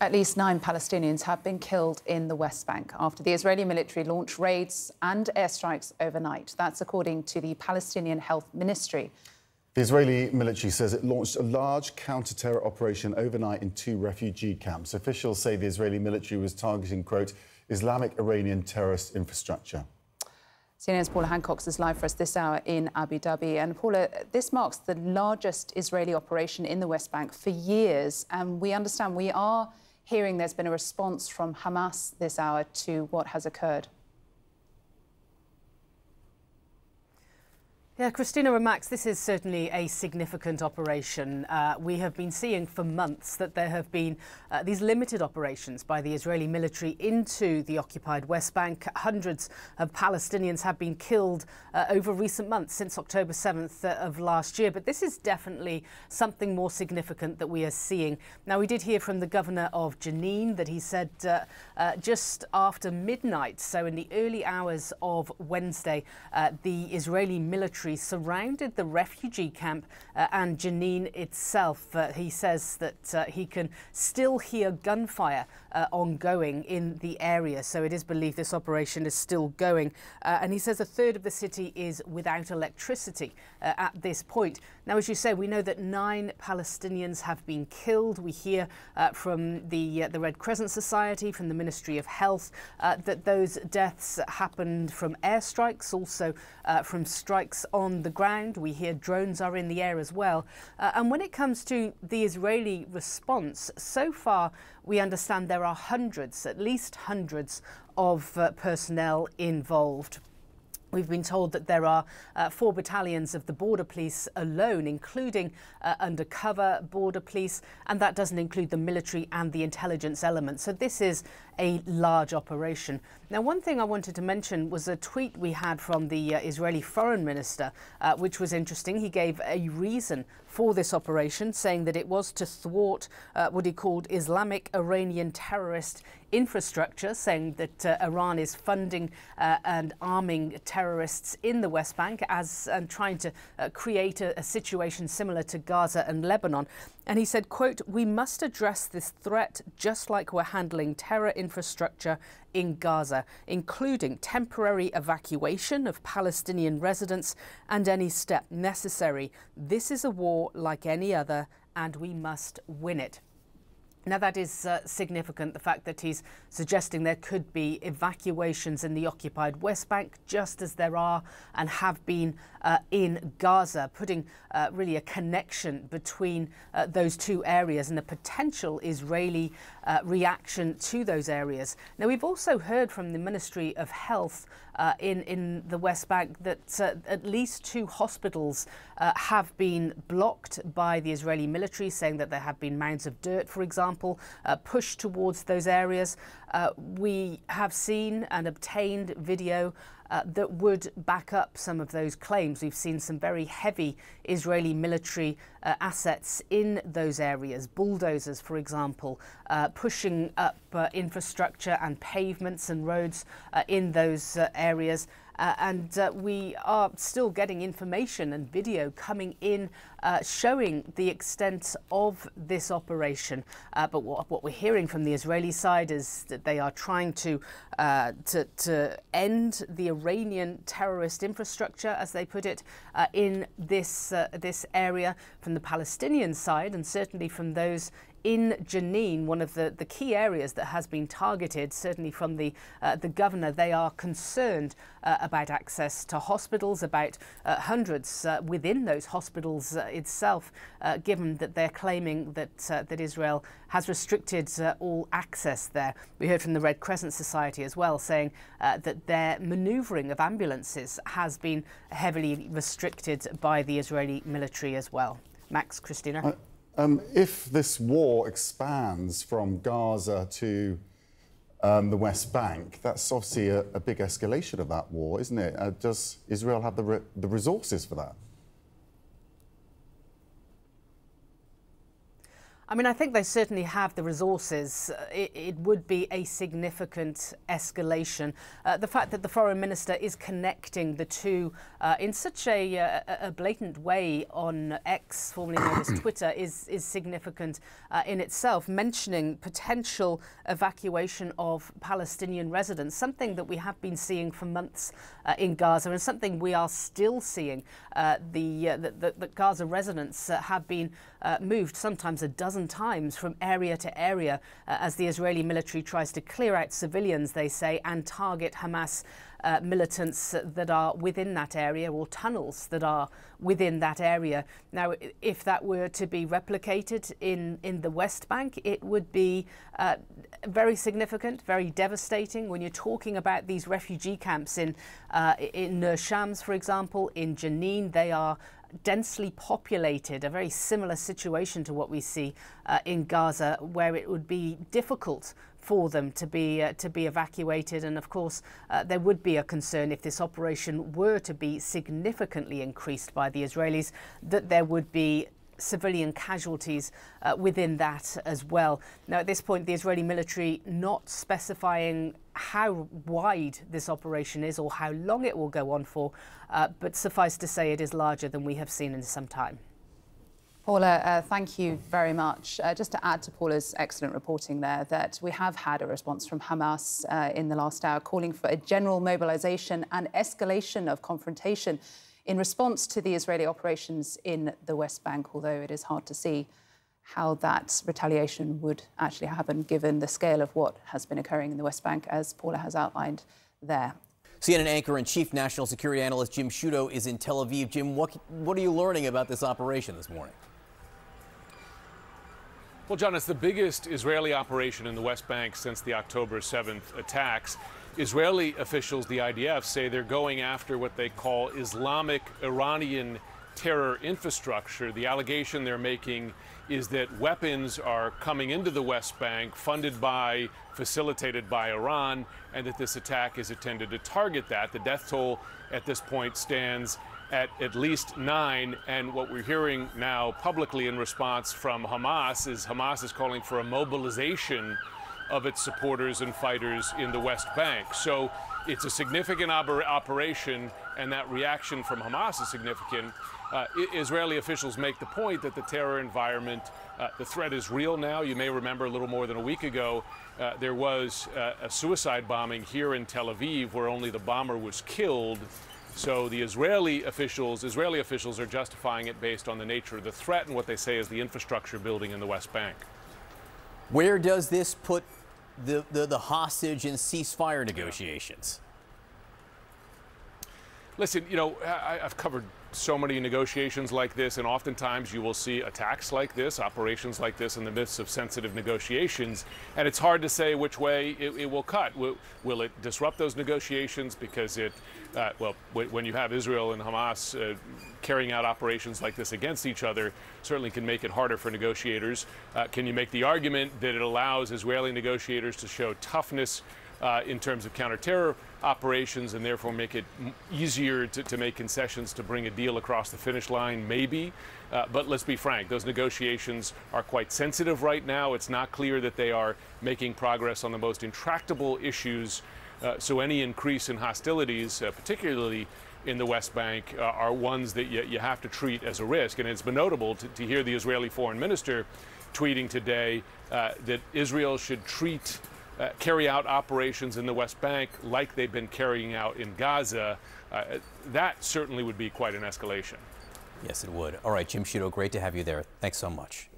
At least 9 Palestinians have been killed in the West Bank after the Israeli military launched raids and airstrikes overnight. That's according to the Palestinian Health Ministry. The Israeli military says it launched a large counter-terror operation overnight in 2 refugee camps. Officials say the Israeli military was targeting, quote, Islamic Iranian terrorist infrastructure. CNN's Paula Hancock is live for us this hour in Abu Dhabi. And Paula, this marks the largest Israeli operation in the West Bank for years. And we understand we are hearing there's been a response from Hamas this hour to what has occurred. Yeah, Christina and Max, this is certainly a significant operation. We have been seeing for months that there have been these limited operations by the Israeli military into the occupied West Bank. Hundreds of Palestinians have been killed over recent months, since October 7th of last year. But this is definitely something more significant that we are seeing. Now, we did hear from the governor of Jenin that he said just after midnight, so in the early hours of Wednesday, the Israeli military surrounded the refugee camp and Jenin itself. He says that he can still hear gunfire ongoing in the area, so it is believed this operation is still going. And he says a third of the city is without electricity at this point. Now, as you say, we know that 9 Palestinians have been killed. We hear from the Red Crescent Society, from the Ministry of Health, that those deaths happened from airstrikes, also from strikes on the ground. We hear drones are in the air as well. And when it comes to the Israeli response, so far we understand there are hundreds, at least hundreds of personnel involved. We've been told that there are 4 battalions of the border police alone, including undercover border police, and that doesn't include the military and the intelligence element. So this is a large operation. Now, one thing I wanted to mention was a tweet we had from the Israeli foreign minister, which was interesting. He gave a reason for this operation, saying that it was to thwart what he called Islamic Iranian terrorist infrastructure, saying that Iran is funding and arming terrorists in the West Bank and trying to create a situation similar to Gaza and Lebanon. And he said, quote, "We must address this threat just like we're handling terror infrastructure in Gaza, including temporary evacuation of Palestinian residents and any step necessary. This is a war like any other, and we must win it." Now, that is significant, the fact that he's suggesting there could be evacuations in the occupied West Bank, just as there are and have been in Gaza, putting really a connection between those 2 areas and a potential Israeli reaction to those areas. Now, we've also heard from the Ministry of Health in the West Bank that at least 2 hospitals have been blocked by the Israeli military, saying that there have been mounds of dirt, for example, pushed towards those areas. We have seen and obtained video that would back up some of those claims. We've seen some very heavy Israeli military assets in those areas, bulldozers, for example, pushing up infrastructure and pavements and roads in those areas. And we are still getting information and video coming in showing the extent of this operation. But what we're hearing from the Israeli side is that they are trying to end the Iranian terrorist infrastructure, as they put it, in this area. From the Palestinian side, and certainly from those in Jenin, one of the key areas that has been targeted, certainly from the governor, they are concerned about access to hospitals, about hundreds within those hospitals itself, given that they're claiming that Israel has restricted all access there. We heard from the Red Crescent Society as well, saying that their manoeuvring of ambulances has been heavily restricted by the Israeli military as well. Max, Christina? If this war expands from Gaza to the West Bank, that's obviously a big escalation of that war, isn't it? Does Israel have the resources for that? I mean, I think they certainly have the resources. It would be a significant escalation. The fact that the foreign minister is connecting the two in such a blatant way on X, formerly known as Twitter, is significant in itself, mentioning potential evacuation of Palestinian residents, something that we have been seeing for months in Gaza, and something we are still seeing. The Gaza residents have been moved sometimes a dozen times from area to area as the Israeli military tries to clear out civilians, they say, and target Hamas militants that are within that area, or tunnels that are within that area. Now, if that were to be replicated in the West Bank, it would be very significant, very devastating. When you're talking about these refugee camps in Nur Shams, for example, in Jenin, they are densely populated, a very similar situation to what we see in Gaza, where it would be difficult for them to be evacuated. And of course, there would be a concern if this operation were to be significantly increased by the Israelis, that there would be civilian casualties within that as well. Now, at this point, the Israeli military not specifying how wide this operation is or how long it will go on for, but suffice to say it is larger than we have seen in some time. Paula, thank you very much. Just to add to Paula's excellent reporting there, that we have had a response from Hamas in the last hour calling for a general mobilization and escalation of confrontation in response to the Israeli operations in the West Bank, although it is hard to see how that retaliation would actually happen given the scale of what has been occurring in the West Bank, as Paula has outlined there. CNN anchor and chief national security analyst Jim Sciutto is in Tel Aviv. Jim, what are you learning about this operation this morning? Well, John, it's the biggest Israeli operation in the West Bank since the October 7th attacks. Israeli officials, the IDF, say they're going after what they call Islamic Iranian terror infrastructure. The allegation they're making is that weapons are coming into the West Bank, funded by, facilitated by Iran, and that this attack is intended to target that. The death toll at this point stands at least 9, and what we're hearing now publicly in response from Hamas is calling for a mobilization of its supporters and fighters in the West Bank. So it's a significant operation, and that reaction from Hamas is significant. Israeli officials make the point that the terror environment, the threat is real now. You may remember a little more than a week ago, there was a suicide bombing here in Tel Aviv where only the bomber was killed. So the Israeli officials are justifying it based on the nature of the threat and what they say is the infrastructure building in the West Bank. Where does this put the hostage and ceasefire negotiations? Listen, you know, I've covered so many negotiations like this, and oftentimes you will see attacks like this, operations like this in the midst of sensitive negotiations, and it's hard to say which way it will cut. Will it disrupt those negotiations because well, when you have Israel and Hamas carrying out operations like this against each other, certainly can make it harder for negotiators. Can you make the argument that it allows Israeli negotiators to show toughness in terms of counter-terror operations and therefore make it easier to make concessions to bring a deal across the finish line? Maybe. But let's be frank, those negotiations are quite sensitive right now. It's not clear that they are making progress on the most intractable issues. So any increase in hostilities, particularly in the West Bank, are ones that you have to treat as a risk. And it's been notable to hear the Israeli foreign minister tweeting today that Israel should carry out operations in the West Bank like they've been carrying out in Gaza. That certainly would be quite an escalation. Yes, it would. All right, Jim Sciutto, great to have you there. Thanks so much.